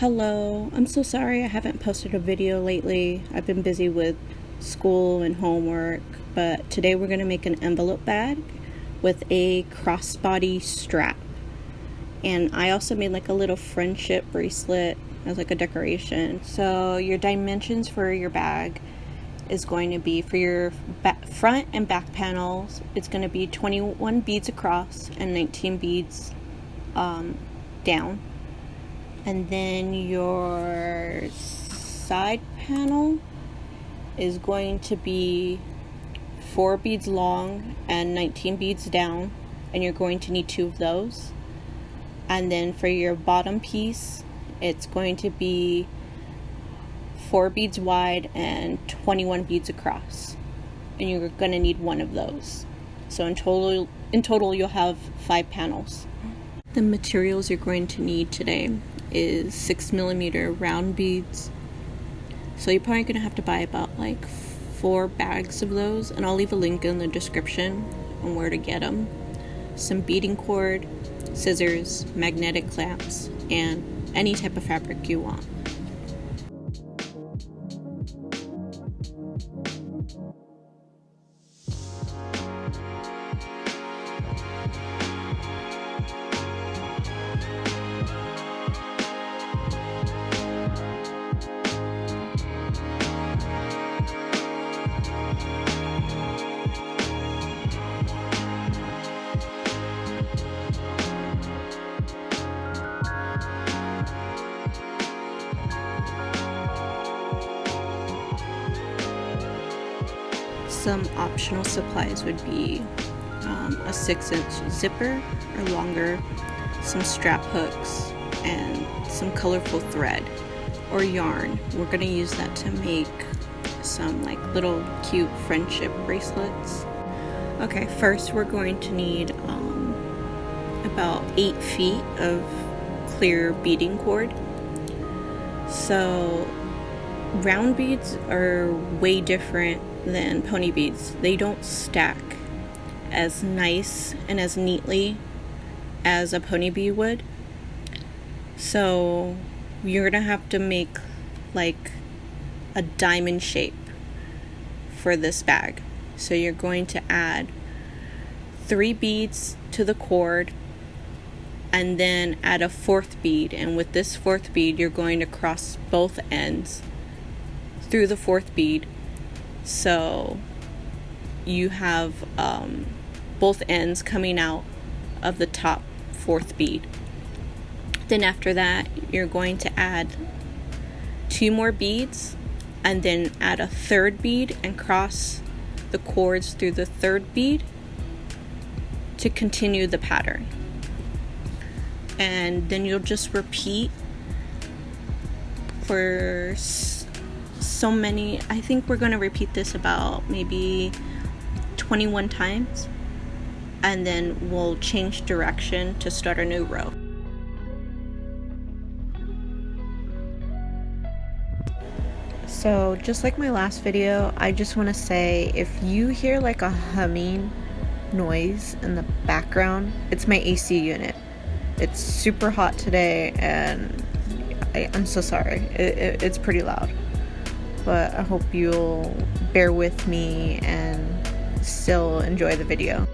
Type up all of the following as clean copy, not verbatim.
Hello, I'm so sorry I haven't posted a video lately. I've been busy with school and homework, but today we're going to make an envelope bag with a crossbody strap. And I also made like a little friendship bracelet as like a decoration. So your dimensions for your bag is going to be, for your front and back panels, it's going to be 21 beads across and 19 beads down. And then your side panel is going to be 4 beads long and 19 beads down, and you're going to need 2 of those. And then for your bottom piece, it's going to be 4 beads wide and 21 beads across, and you're going to need 1 of those. So in total you'll have 5 panels. The materials you're going to need today is 6mm round beads. So you're probably going to have to buy about like 4 bags of those, and I'll leave a link in the description on where to get them. Some beading cord, scissors, magnetic clamps, and any type of fabric you want. Some optional supplies would be a 6-inch zipper or longer, some strap hooks, and some colorful thread or yarn. We're going to use that to make some like little cute friendship bracelets. Okay, first we're going to need about 8 feet of clear beading cord. So round beads are way different than pony beads. They don't stack as nice and as neatly as a pony bead would. So you're gonna have to make like a diamond shape for this bag. So you're going to add 3 beads to the cord and then add a 4th bead, and with this 4th bead you're going to cross both ends through the 4th bead, so you have both ends coming out of the top 4th bead. Then after that you're going to add 2 more beads and then add a 3rd bead and cross the cords through the 3rd bead to continue the pattern. And then you'll just repeat for so many, I think we're going to repeat this about maybe 21 times, and then we'll change direction to start a new row. So just like my last video, I just want to say, if you hear like a humming noise in the background, it's my AC unit. It's super hot today and I'm so sorry. It's pretty loud. But I hope you'll bear with me and still enjoy the video.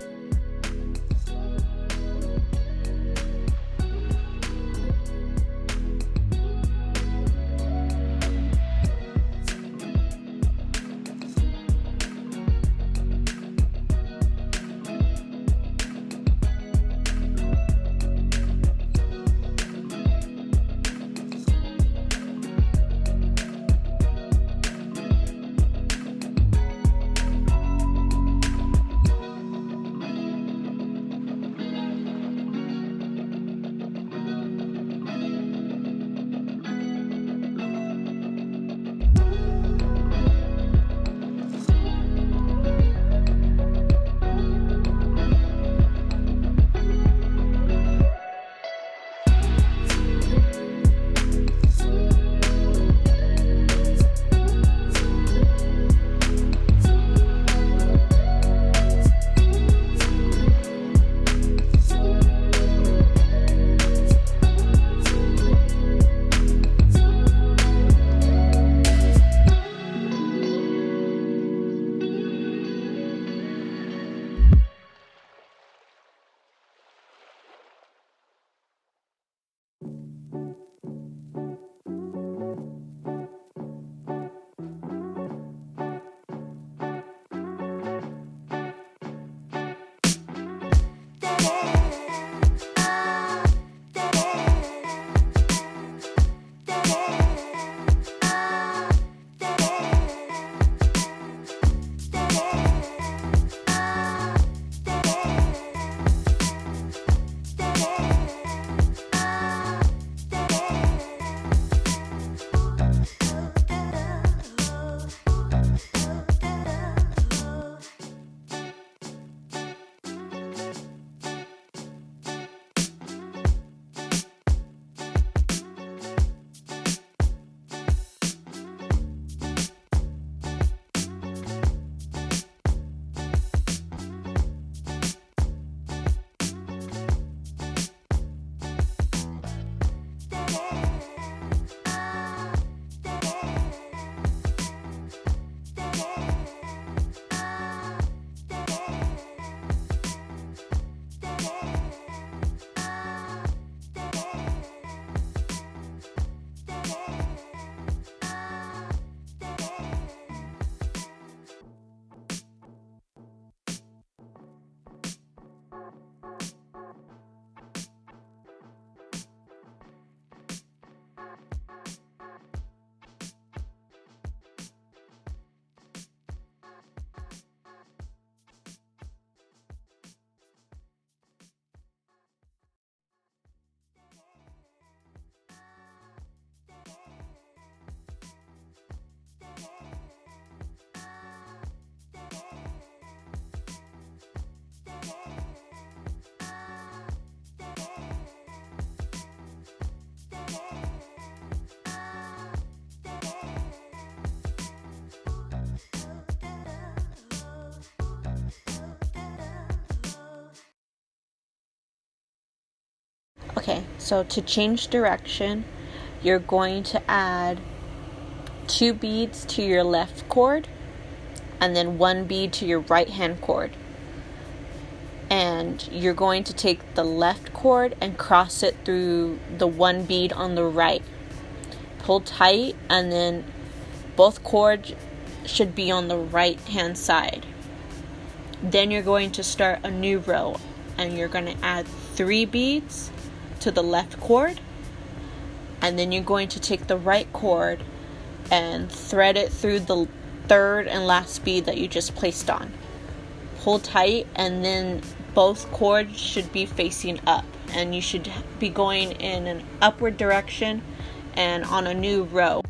Okay, so to change direction, you're going to add 2 beads to your left cord and then 1 bead to your right hand cord. And you're going to take the left cord and cross it through the 1 bead on the right. Pull tight, and then both cords should be on the right hand side. Then you're going to start a new row, and you're going to add 3 beads to the left cord, and then you're going to take the right cord and thread it through the third and last bead that you just placed on. Pull tight, and then both cords should be facing up, and you should be going in an upward direction and on a new row.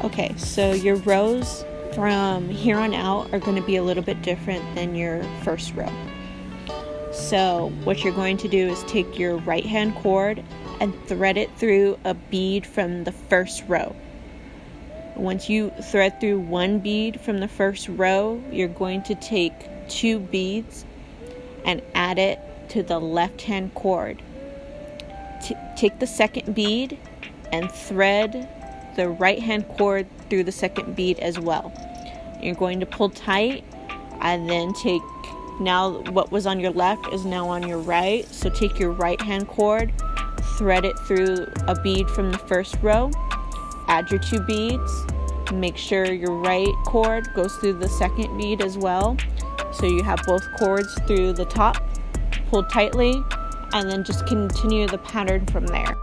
Okay, so your rows from here on out are going to be a little bit different than your first row. So what you're going to do is take your right hand cord and thread it through a bead from the first row. Once you thread through 1 bead from the first row, you're going to take 2 beads and add it to the left hand cord. Take the second bead and thread the right hand cord through the second bead as well. You're going to pull tight, and then now what was on your left is now on your right. So take your right hand cord, thread it through a bead from the first row, add your 2 beads, make sure your right cord goes through the second bead as well, so you have both cords through the top. Pull tightly, and then just continue the pattern from there.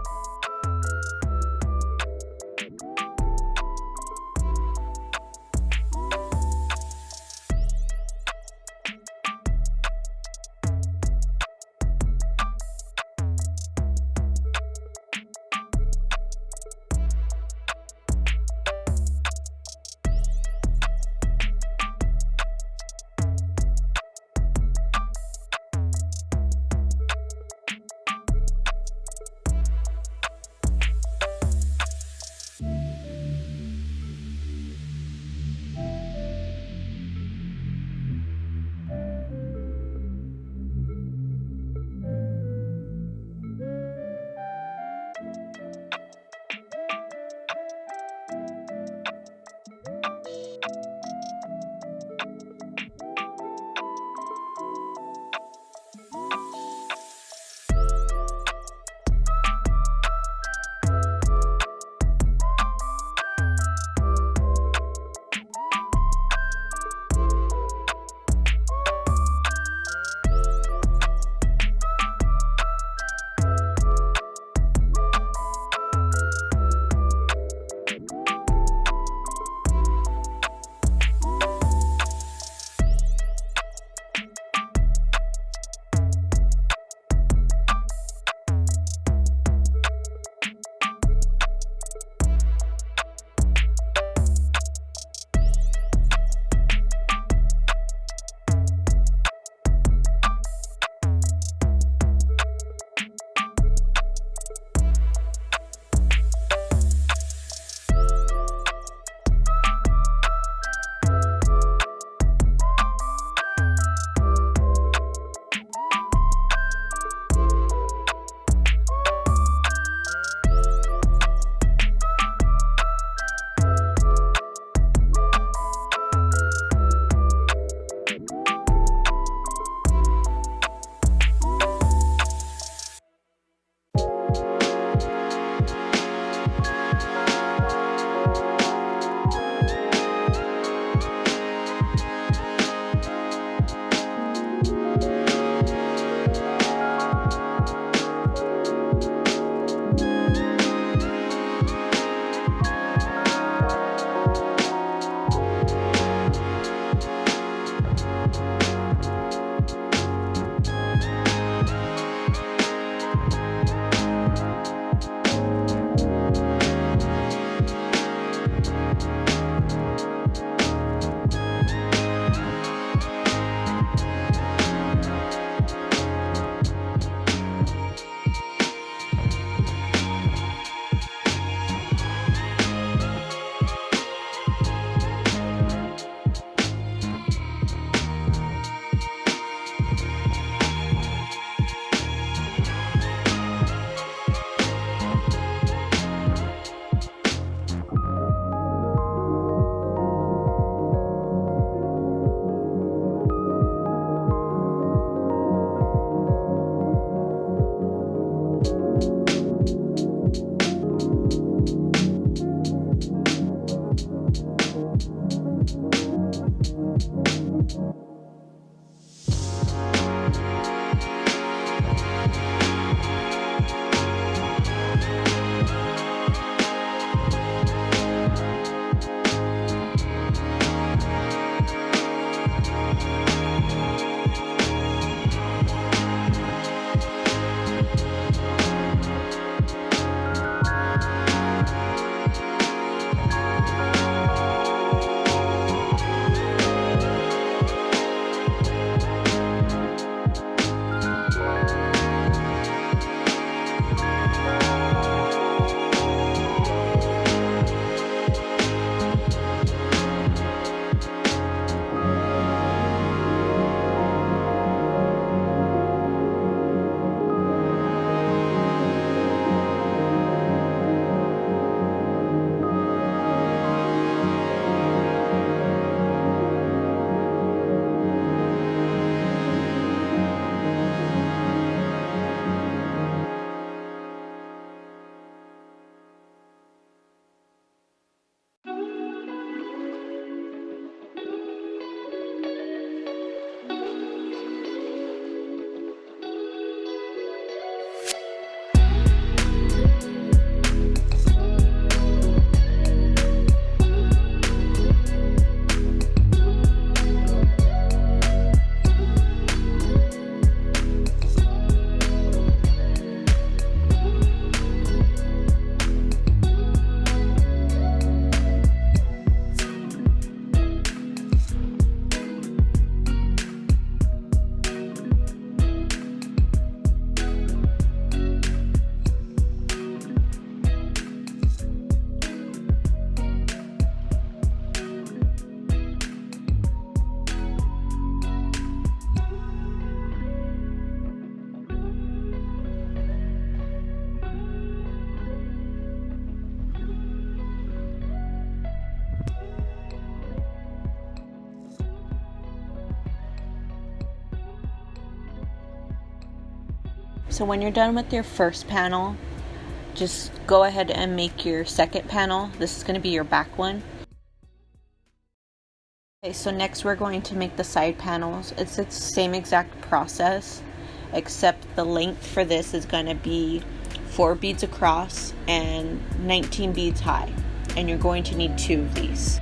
So when you're done with your first panel, just go ahead and make your second panel. This is going to be your back one. Okay, so next we're going to make the side panels. It's the same exact process, except the length for this is going to be 4 beads across and 19 beads high, and you're going to need 2 of these.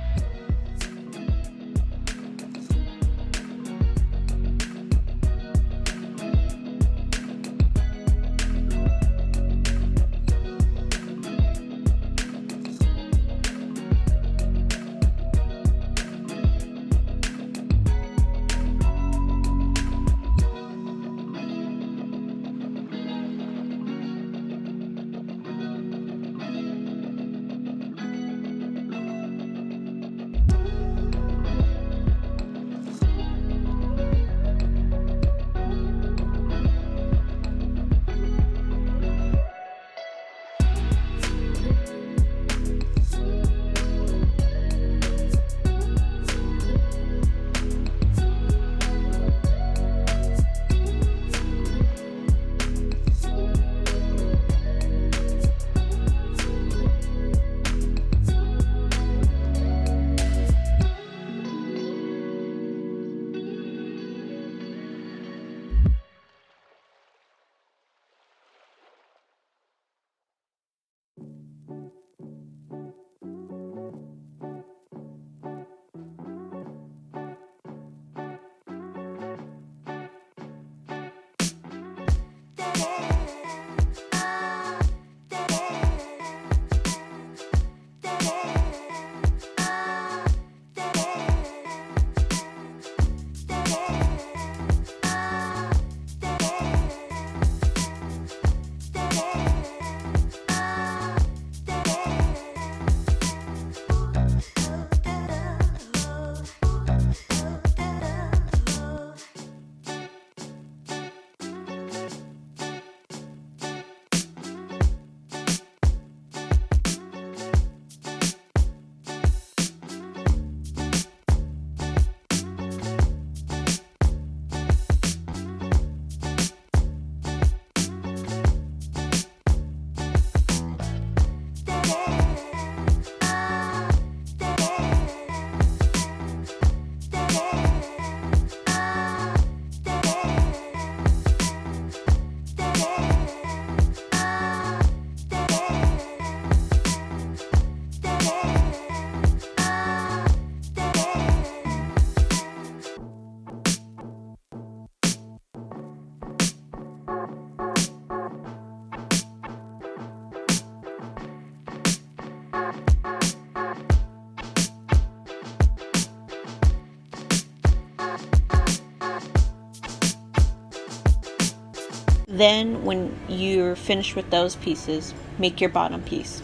Then when you're finished with those pieces, make your bottom piece.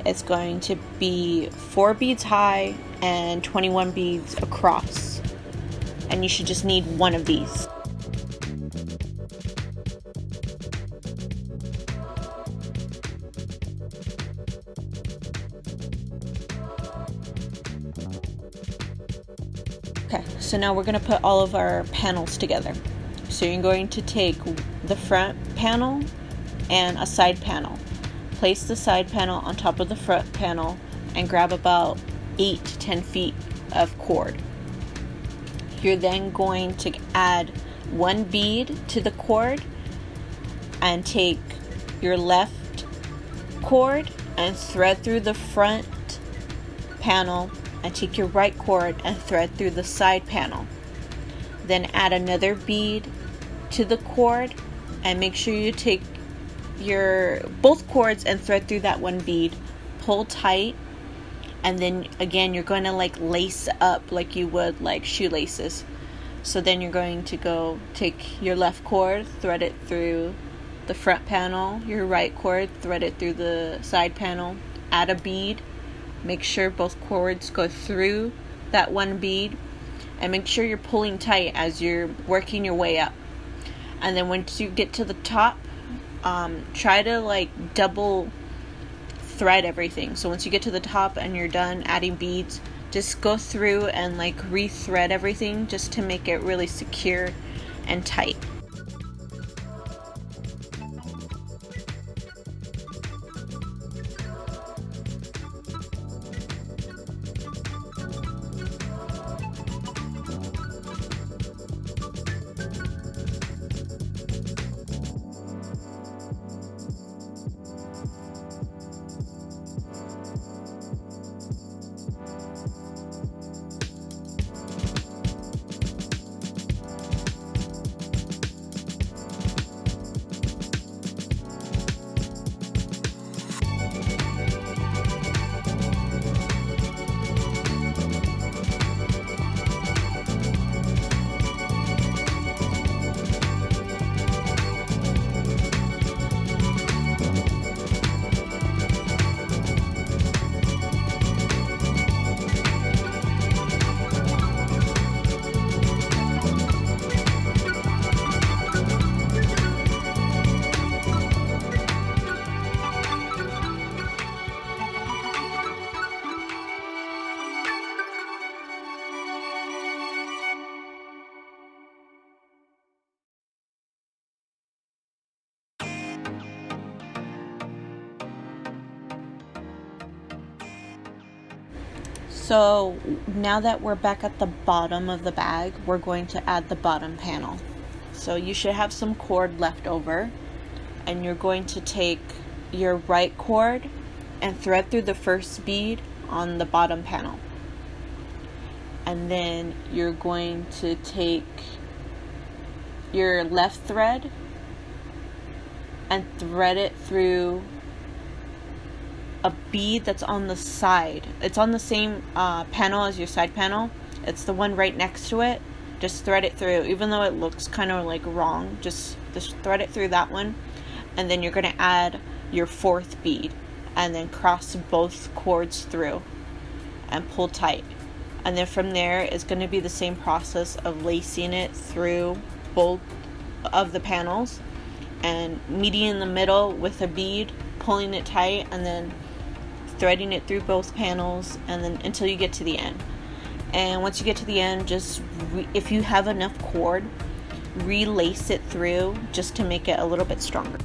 It's going to be 4 beads high and 21 beads across. And you should just need one of these. Okay, so now we're going to put all of our panels together. So you're going to take the front panel and a side panel. Place the side panel on top of the front panel and grab about 8 to 10 feet of cord. You're then going to add 1 bead to the cord and take your left cord and thread through the front panel, and take your right cord and thread through the side panel. Then add another bead to the cord and make sure you take your both cords and thread through that 1 bead. Pull tight, and then again you're going to like lace up like you would like shoelaces. So then you're going to go take your left cord, thread it through the front panel, your right cord, thread it through the side panel, add a bead, make sure both cords go through that 1 bead, and make sure you're pulling tight as you're working your way up. And then once you get to the top, try to like double thread everything. So once you get to the top and you're done adding beads, just go through and like re-thread everything just to make it really secure and tight. So now that we're back at the bottom of the bag, we're going to add the bottom panel. So you should have some cord left over, and you're going to take your right cord and thread through the first bead on the bottom panel. And then you're going to take your left thread and thread it through a bead that's on the side. It's on the same panel as your side panel. It's the one right next to it. Just thread it through, even though it looks kind of like wrong. Just thread it through that one, and then you're going to add your fourth bead, and then cross both cords through and pull tight. And then from there, it's going to be the same process of lacing it through both of the panels and meeting in the middle with a bead, pulling it tight, and then threading it through both panels, and then until you get to the end. And once you get to the end, just if you have enough cord, relace it through just to make it a little bit stronger.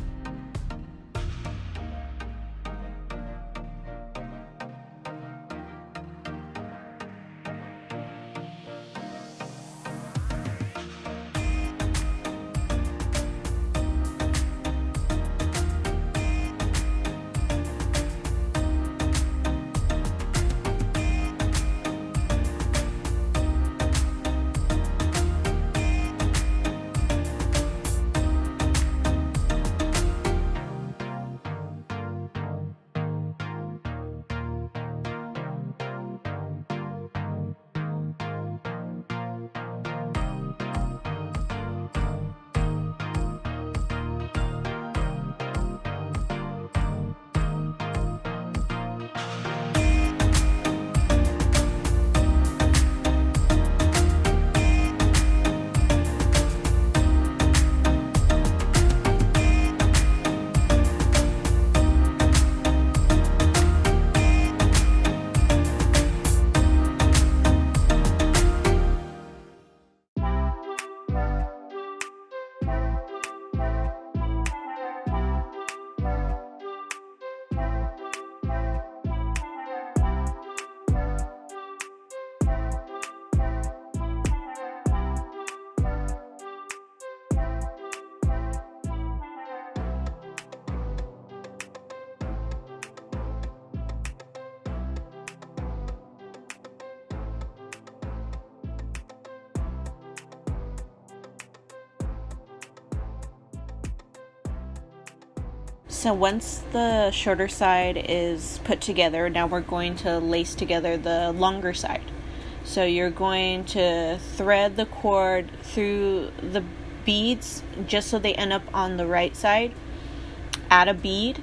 So once the shorter side is put together, now we're going to lace together the longer side. So you're going to thread the cord through the beads just so they end up on the right side, add a bead,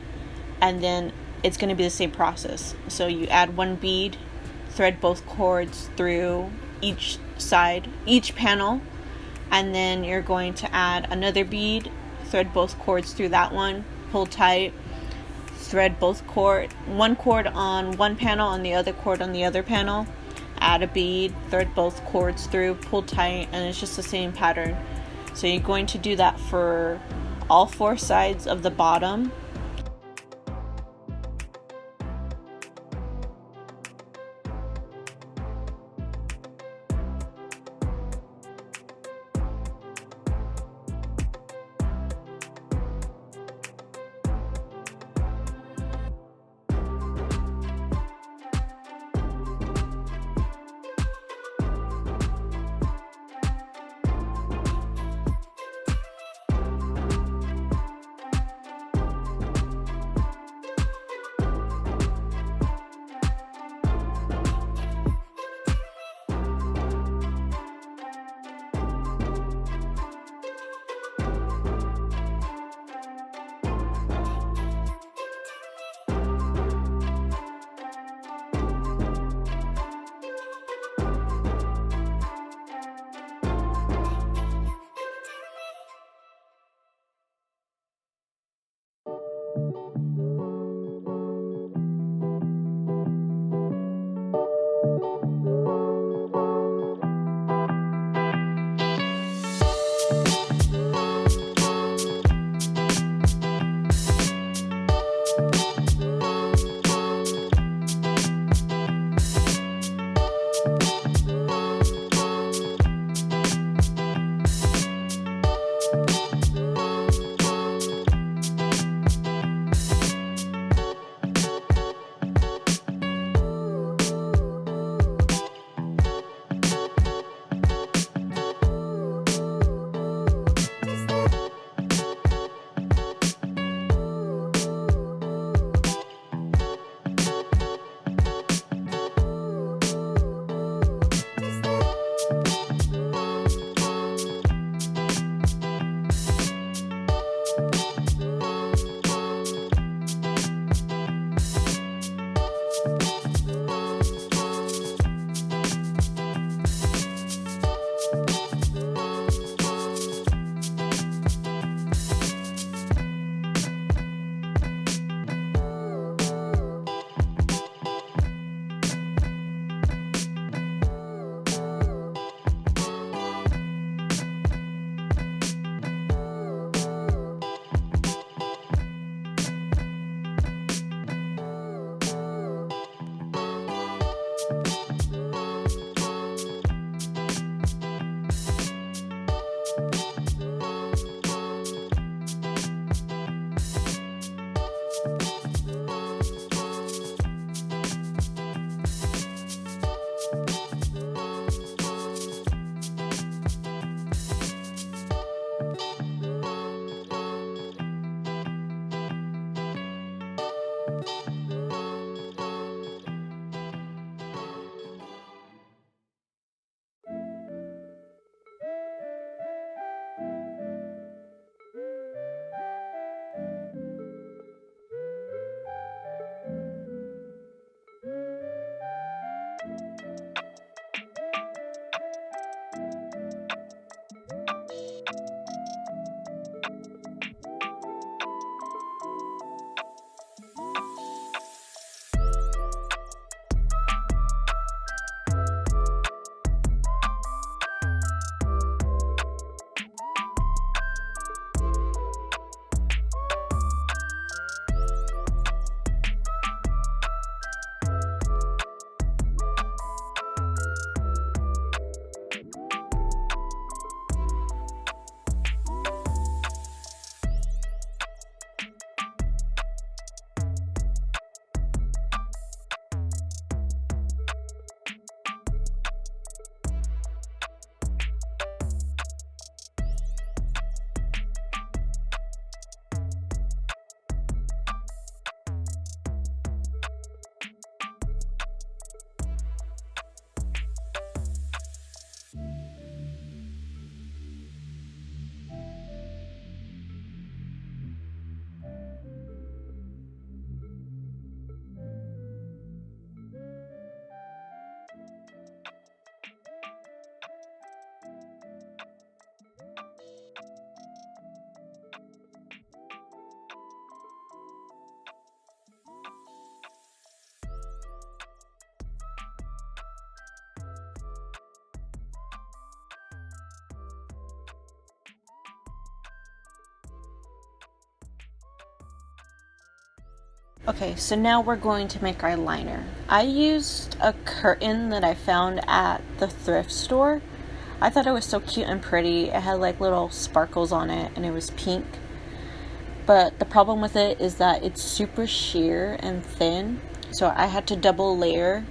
and then it's going to be the same process. So you add one bead, thread both cords through each side, each panel, and then you're going to add another bead, thread both cords through that one, pull tight, thread one cord on one panel and the other cord on the other panel, add a bead, thread both cords through, pull tight, and it's just the same pattern. So you're going to do that for all four sides of the bottom. Okay, so now we're going to make our liner. I used a curtain that I found at the thrift store. I thought it was so cute and pretty. It had like little sparkles on it and it was pink. But the problem with it is that it's super sheer and thin. So I had to double layer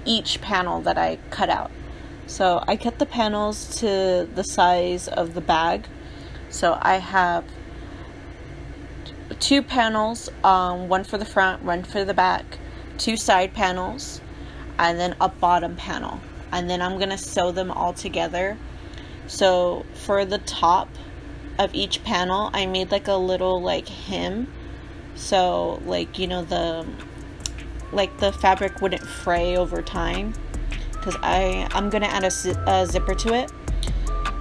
each panel that I cut out. So I cut the panels to the size of the bag. So I have 2 panels, one for the front, one for the back, 2 side panels, and then a bottom panel. And then I'm gonna sew them all together. So for the top of each panel, I made like a little like hem. So like, you know, the fabric wouldn't fray over time, because I'm gonna add a zipper to it.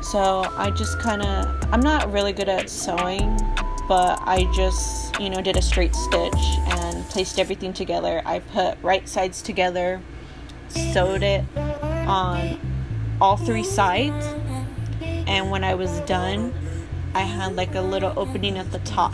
So I just I'm not really good at sewing, but I just, you know, did a straight stitch and placed everything together. I put right sides together, sewed it on all 3 sides, and when I was done, I had like a little opening at the top.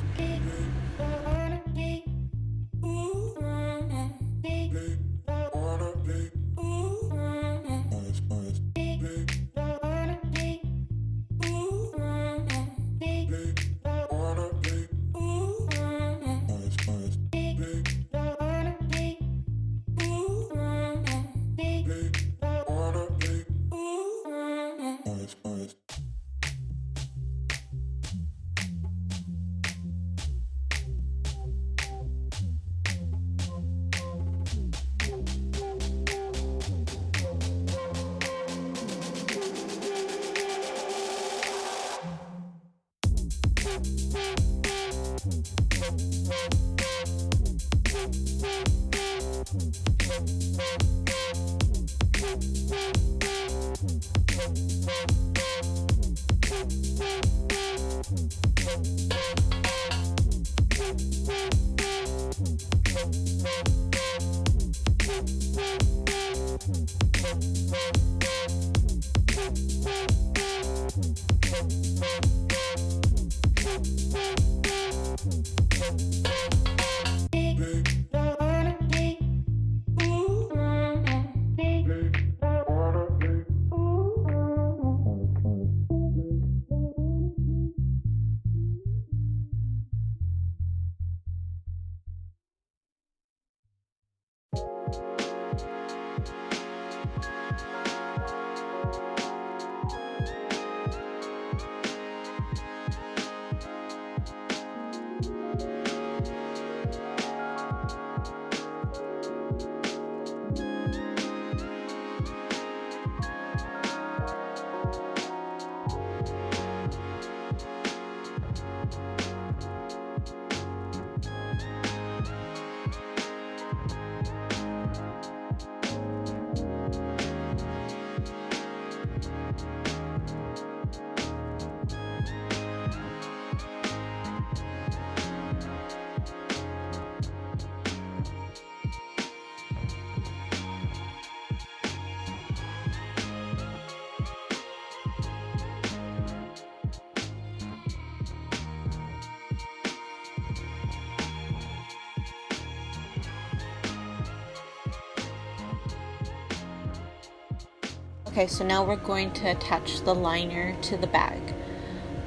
Okay, so now we're going to attach the liner to the bag.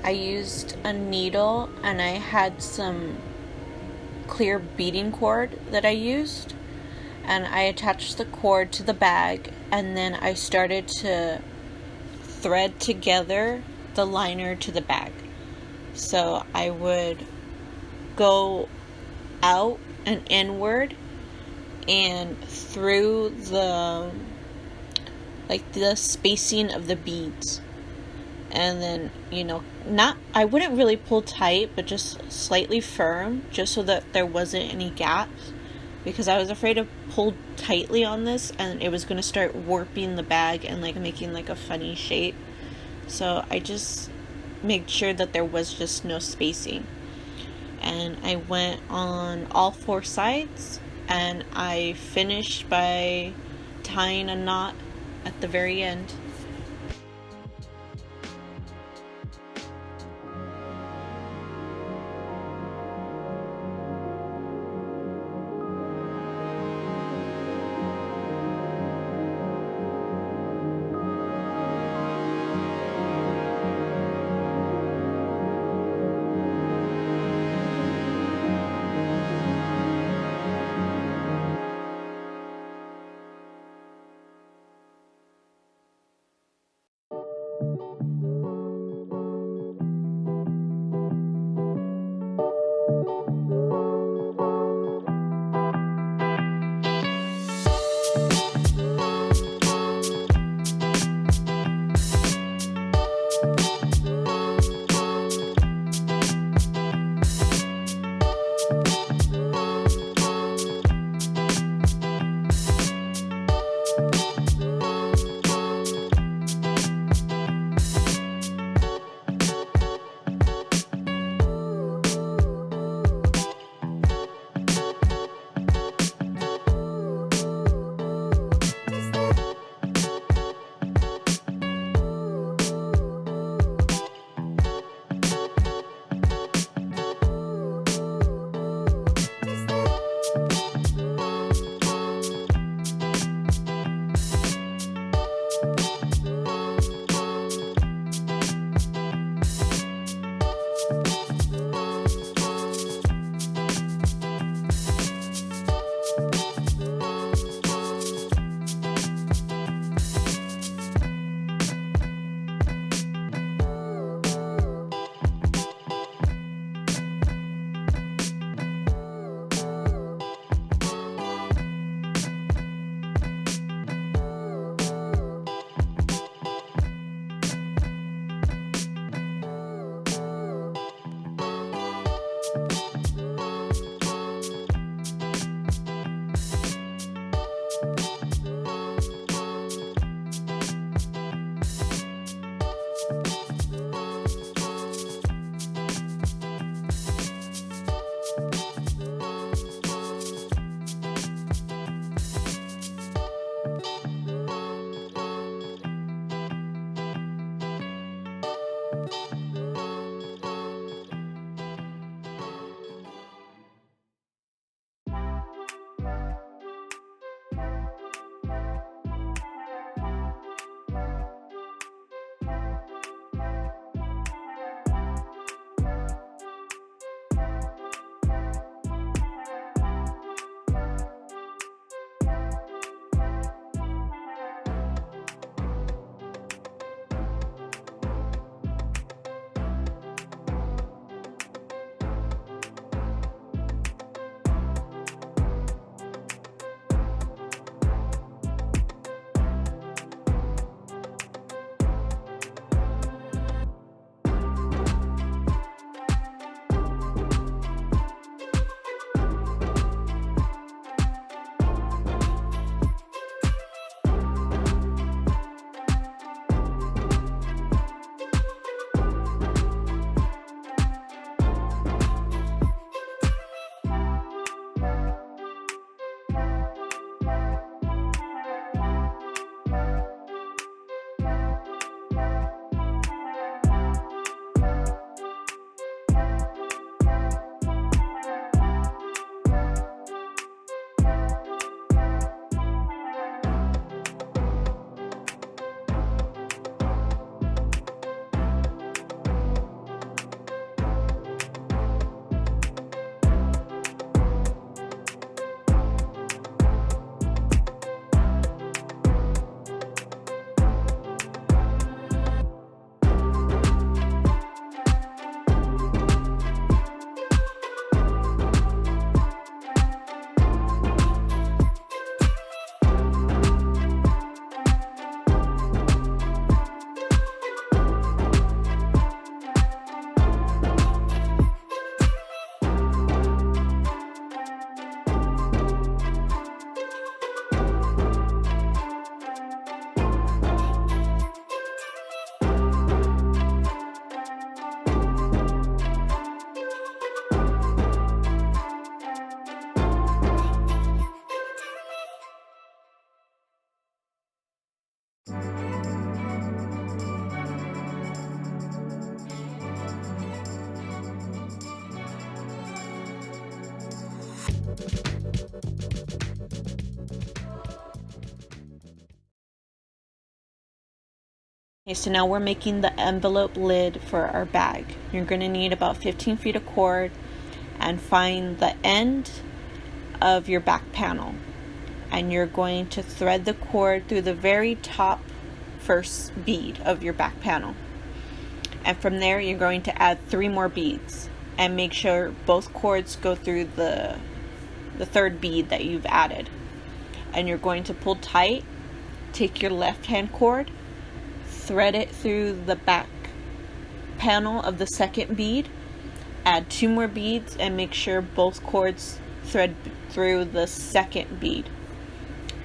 I used a needle and I had some clear beading cord that I used, and I attached the cord to the bag, and then I started to thread together the liner to the bag. So I would go out and inward and through the spacing of the beads, and then, you know, I wouldn't really pull tight, but just slightly firm, just so that there wasn't any gaps, because I was afraid to pull tightly on this and it was going to start warping the bag and like making like a funny shape. So I just made sure that there was just no spacing, and I went on all 4 sides, and I finished by tying a knot at the very end. Okay, so now we're making the envelope lid for our bag. You're going to need about 15 feet of cord and find the end of your back panel. And you're going to thread the cord through the very top first bead of your back panel. And from there, you're going to add 3 more beads. And make sure both cords go through the third bead that you've added. And you're going to pull tight, take your left hand cord, thread it through the back panel of the second bead, add 2 more beads, and make sure both cords thread through the second bead.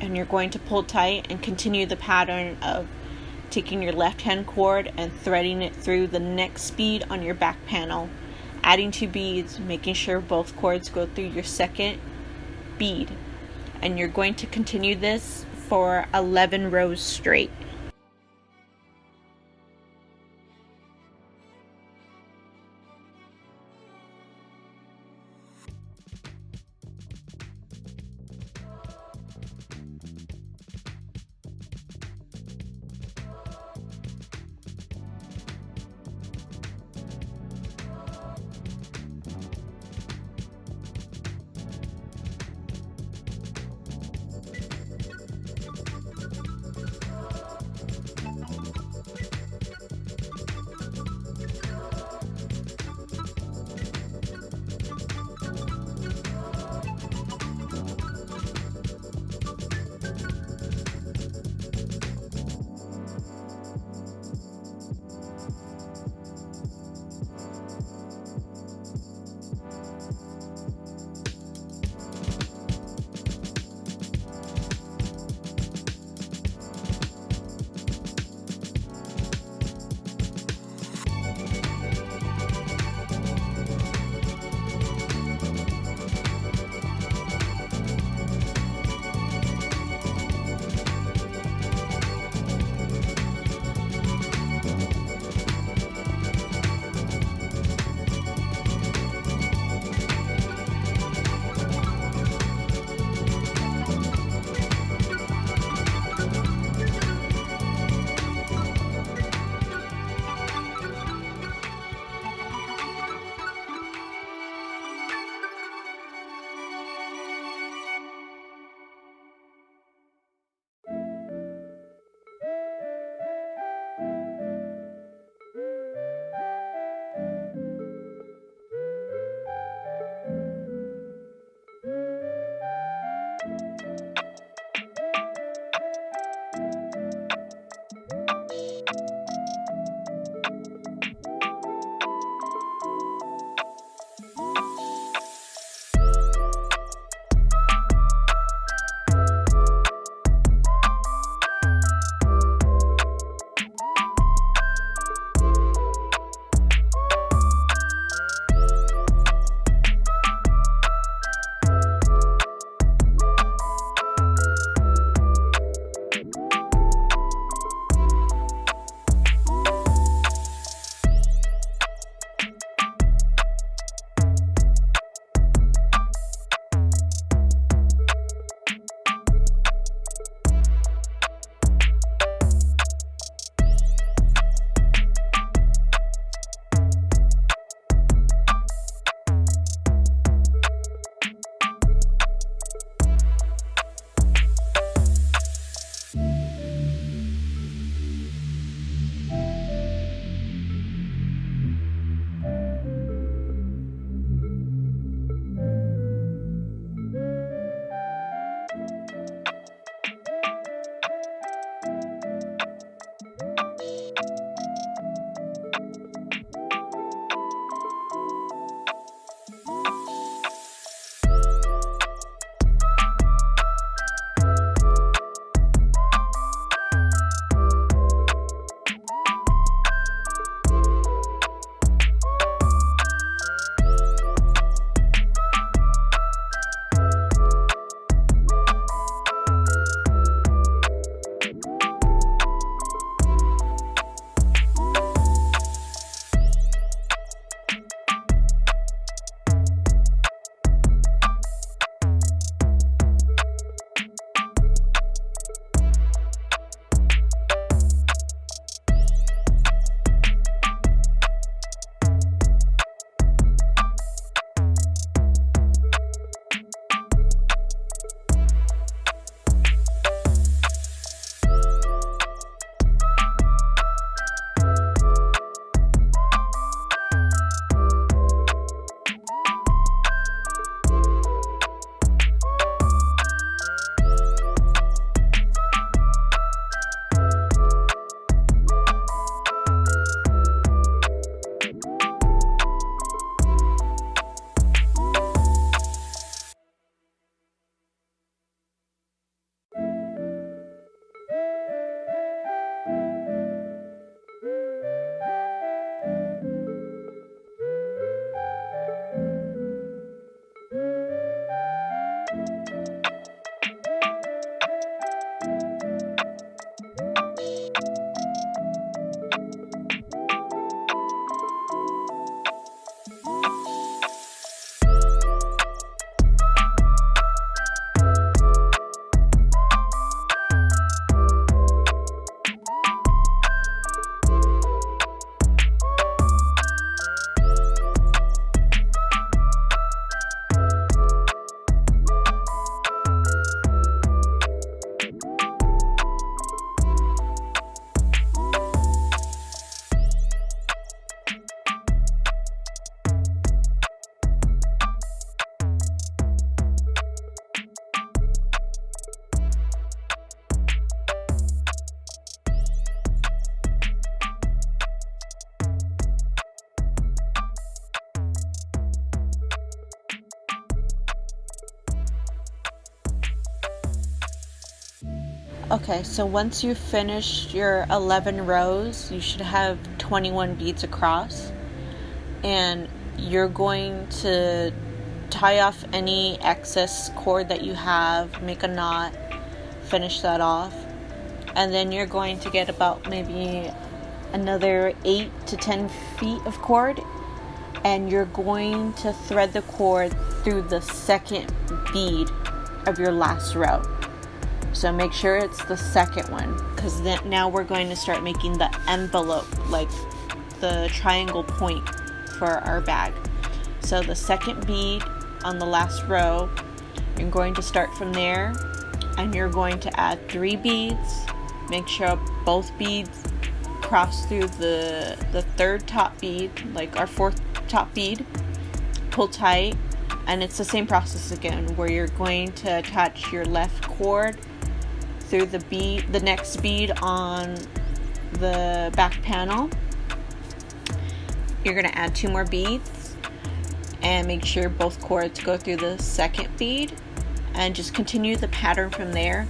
And you're going to pull tight and continue the pattern of taking your left hand cord and threading it through the next bead on your back panel, adding 2 beads, making sure both cords go through your second bead. And you're going to continue this for 11 rows straight. Okay, so once you've finished your 11 rows, you should have 21 beads across. And you're going to tie off any excess cord that you have, make a knot, finish that off. And then you're going to get about maybe another 8 to 10 feet of cord. And you're going to thread the cord through the second bead of your last row. So make sure it's the second one, because then now we're going to start making the envelope, like the triangle point for our bag. So the second bead on the last row, you're going to start from there, and you're going to add 3 beads. Make sure both beads cross through the third top bead, like our fourth top bead. Pull tight, and it's the same process again, where you're going to attach your left cord through the next bead on the back panel. You're going to add 2 more beads and make sure both cords go through the second bead, and just continue the pattern from there.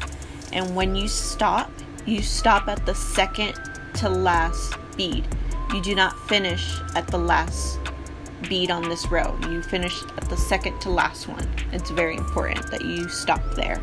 And when you stop at the second to last bead. You do not finish at the last bead on this row. You finish at the second to last one. It's very important that you stop there.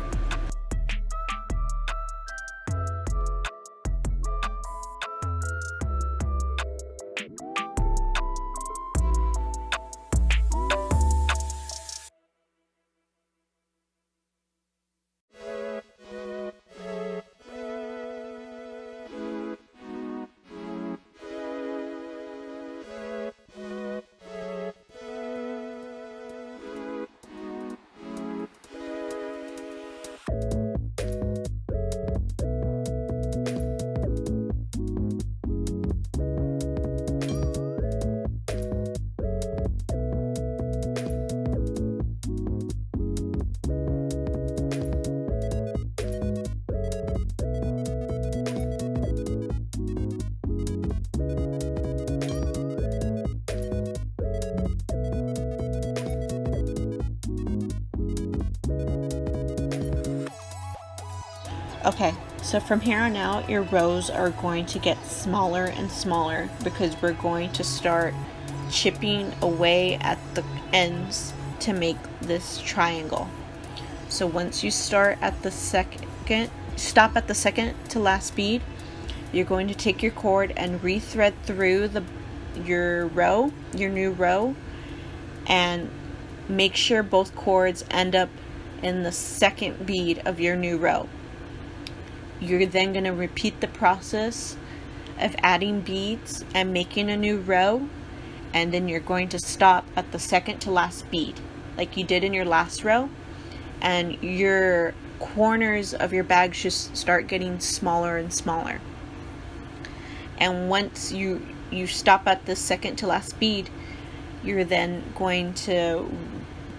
Okay, so from here on out, your rows are going to get smaller and smaller because we're going to start chipping away at the ends to make this triangle. So once you stop at the second to last bead, you're going to take your cord and rethread through your new row, and make sure both cords end up in the second bead of your new row. You're then going to repeat the process of adding beads and making a new row, and then you're going to stop at the second to last bead like you did in your last row, and your corners of your bag should start getting smaller and smaller. And once you stop at the second to last bead, you're then going to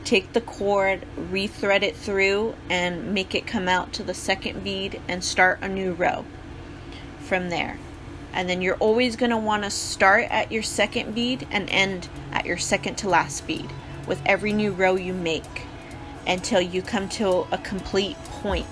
take the cord, rethread it through, and make it come out to the second bead and start a new row from there. And then you're always going to want to start at your second bead and end at your second to last bead with every new row you make until you come to a complete point.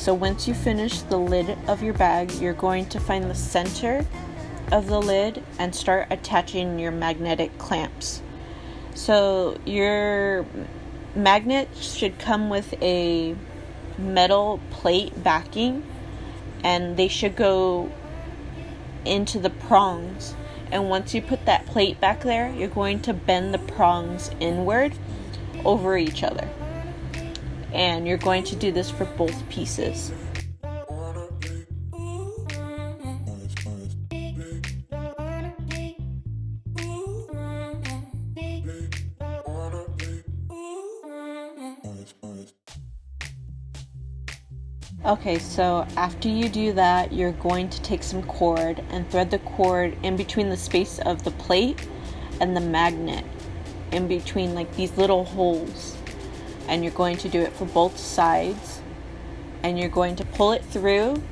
So once you finish the lid of your bag, you're going to find the center of the lid and start attaching your magnetic clamps. So your magnet should come with a metal plate backing, and they should go into the prongs. And once you put that plate back there, you're going to bend the prongs inward over each other. And you're going to do this for both pieces. Okay, so after you do that, you're going to take some cord and thread the cord in between the space of the plate and the magnet, in between like these little holes. And you're going to do it for both sides, and you're going to pull it through,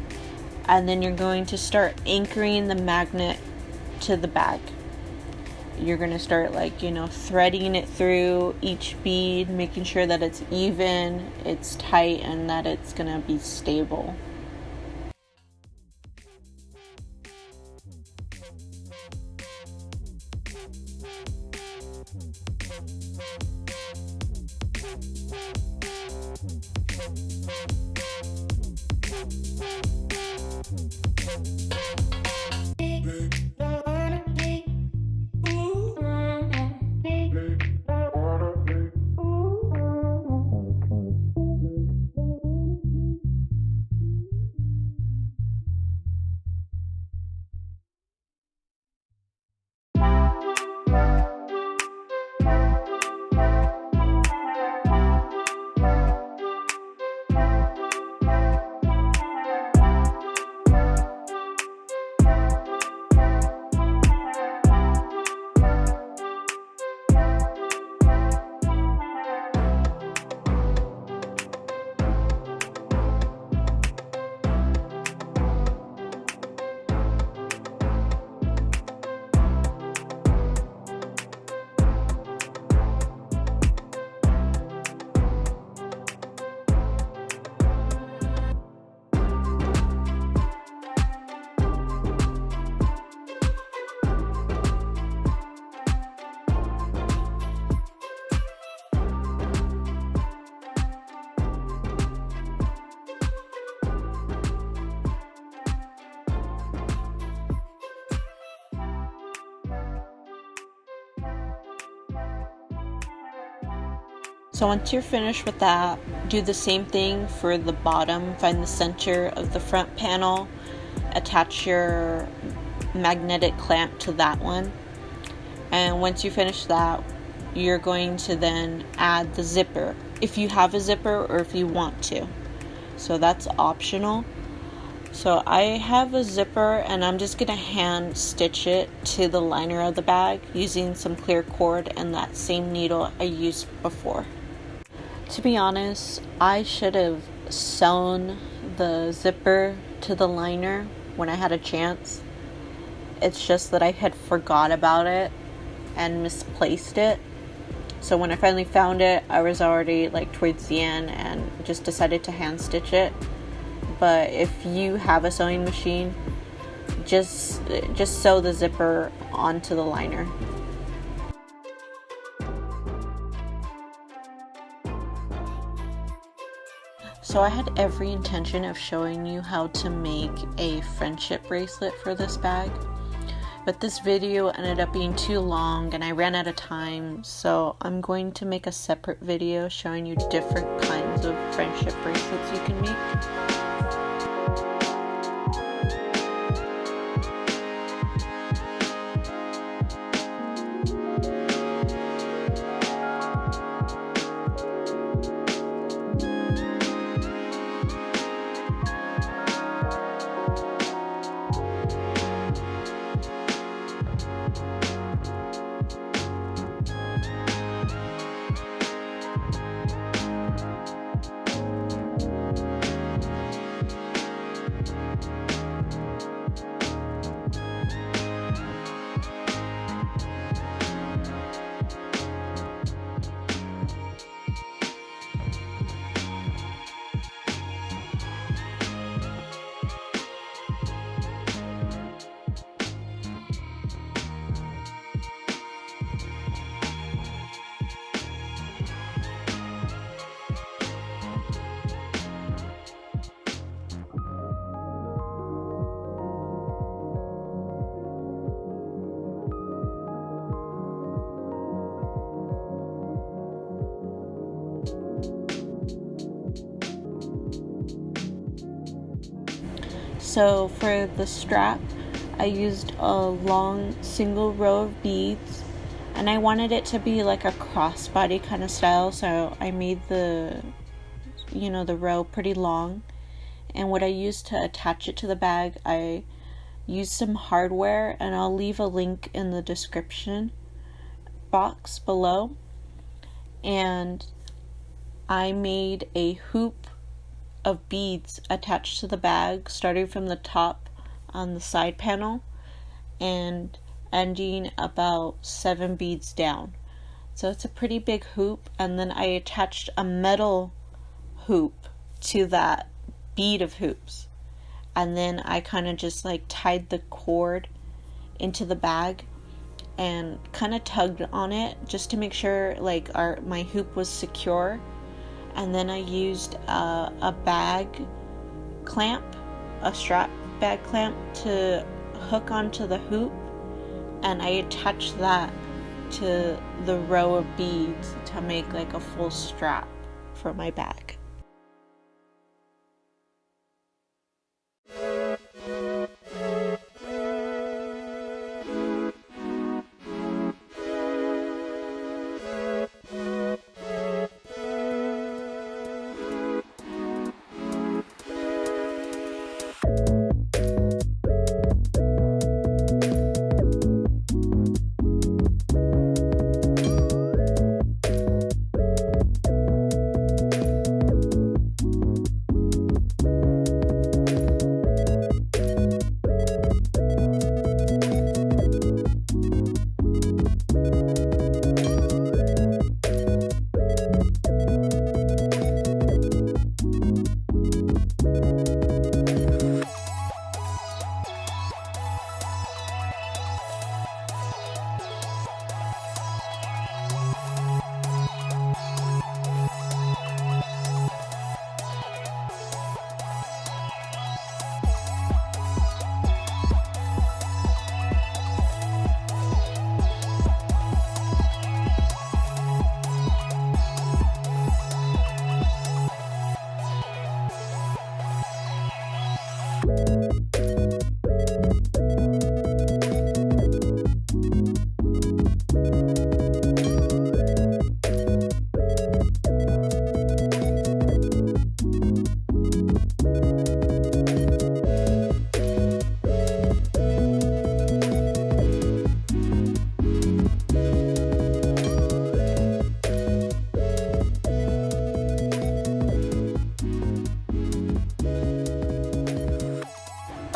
and then you're going to start anchoring the magnet to the bag. You're going to start threading it through each bead, making sure that it's even, it's tight, and that it's going to be stable. So once you're finished with that, do the same thing for the bottom. Find the center of the front panel, attach your magnetic clamp to that one, and once you finish that, you're going to then add the zipper, if you have a zipper or if you want to. So that's optional. So I have a zipper, and I'm just going to hand stitch it to the liner of the bag using some clear cord and that same needle I used before. To be honest, I should have sewn the zipper to the liner when I had a chance. It's just that I had forgot about it and misplaced it. So when I finally found it, I was already towards the end and just decided to hand stitch it. But if you have a sewing machine, just sew the zipper onto the liner. So I had every intention of showing you how to make a friendship bracelet for this bag, but this video ended up being too long and I ran out of time, so I'm going to make a separate video showing you different kinds of friendship bracelets you can make. So for the strap, I used a long single row of beads, and I wanted it to be like a crossbody kind of style, so I made the row pretty long. And what I used to attach it to the bag, I used some hardware, and I'll leave a link in the description box below. And I made a hoop of beads attached to the bag, starting from the top on the side panel and ending about 7 beads down. So it's a pretty big hoop, and then I attached a metal hoop to that bead of hoops, and then I kind of just like tied the cord into the bag and kind of tugged on it just to make sure like my hoop was secure. And then I used a bag clamp, a strap bag clamp, to hook onto the hoop, and I attached that to the row of beads to make like a full strap for my bag.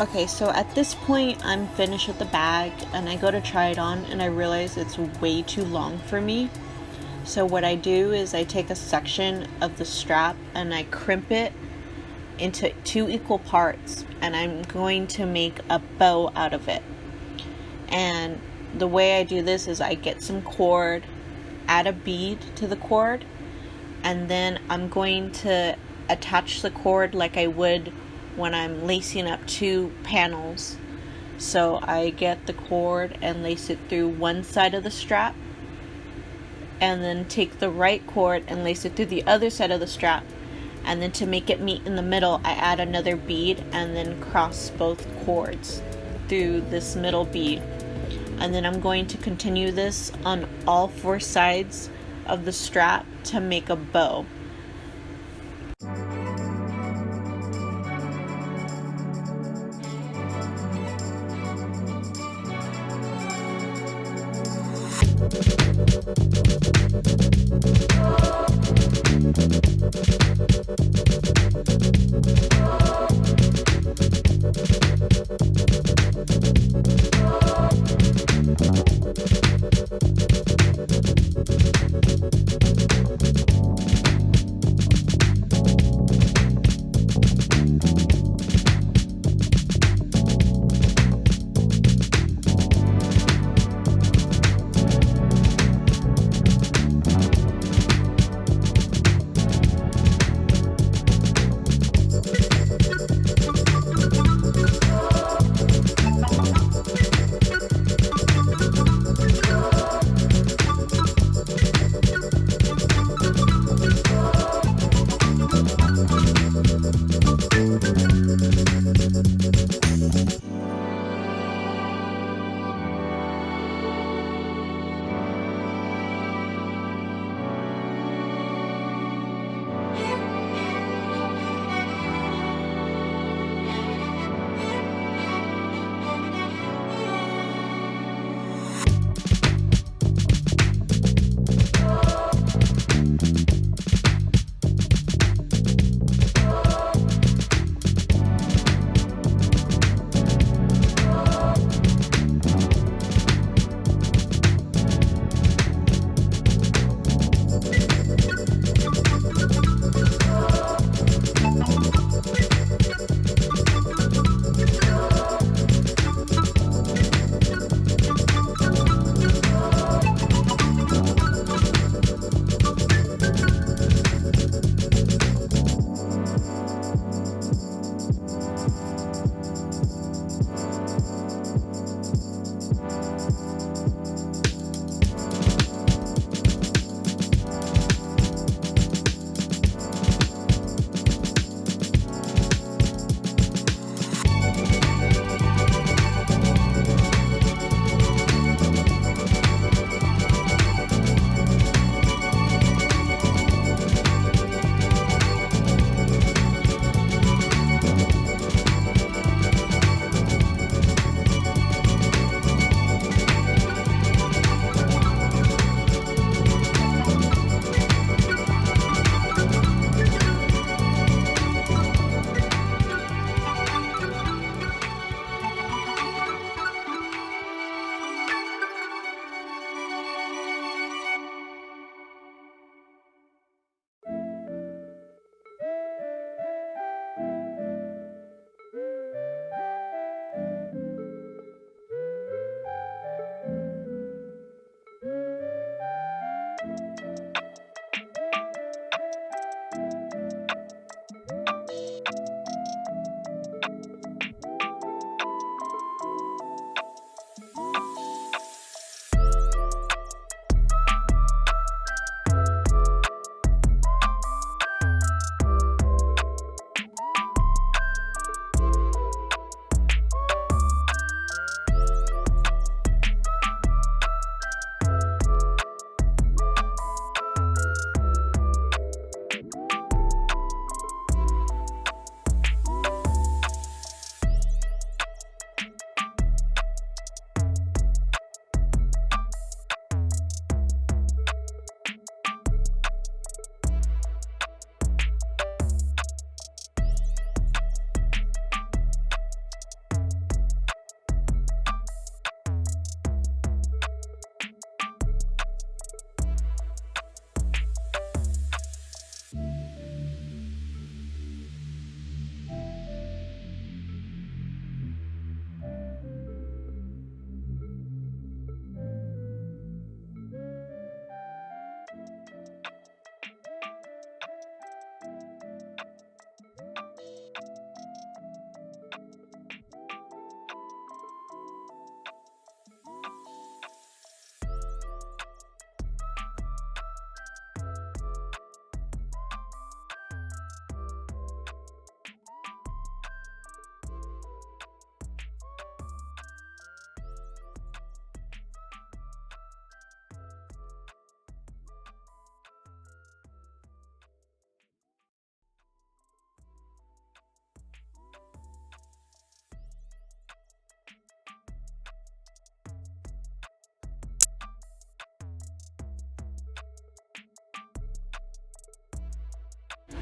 Okay, so at this point I'm finished with the bag, and I go to try it on and I realize it's way too long for me. So what I do is I take a section of the strap and I crimp it into 2 equal parts, and I'm going to make a bow out of it. And the way I do this is I get some cord, add a bead to the cord, and then I'm going to attach the cord like I would when I'm lacing up 2 panels. So I get the cord and lace it through one side of the strap, and then take the right cord and lace it through the other side of the strap, and then to make it meet in the middle I add another bead and then cross both cords through this middle bead. And then I'm going to continue this on all 4 sides of the strap to make a bow.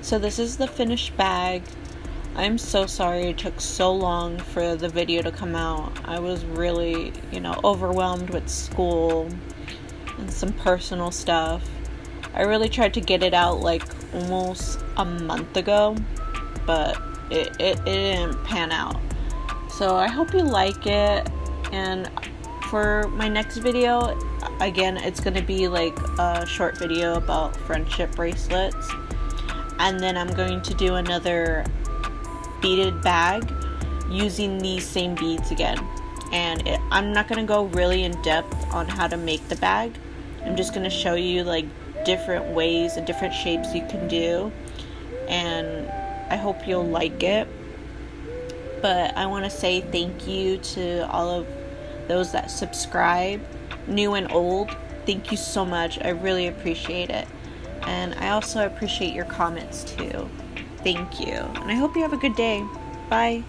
So this is the finished bag. I'm so sorry it took so long for the video to come out. I was really, overwhelmed with school and some personal stuff. I really tried to get it out like almost a month ago, but it didn't pan out. So I hope you like it, and for my next video, again, it's going to be like a short video about friendship bracelets, and then I'm going to do another beaded bag using these same beads again. And I'm not going to go really in depth on how to make the bag. I'm just going to show you like different ways and different shapes you can do, and I hope you'll like it. But I want to say thank you to all of those that subscribe, new and old. Thank you so much. I really appreciate it. And I also appreciate your comments too. Thank you. And I hope you have a good day. Bye.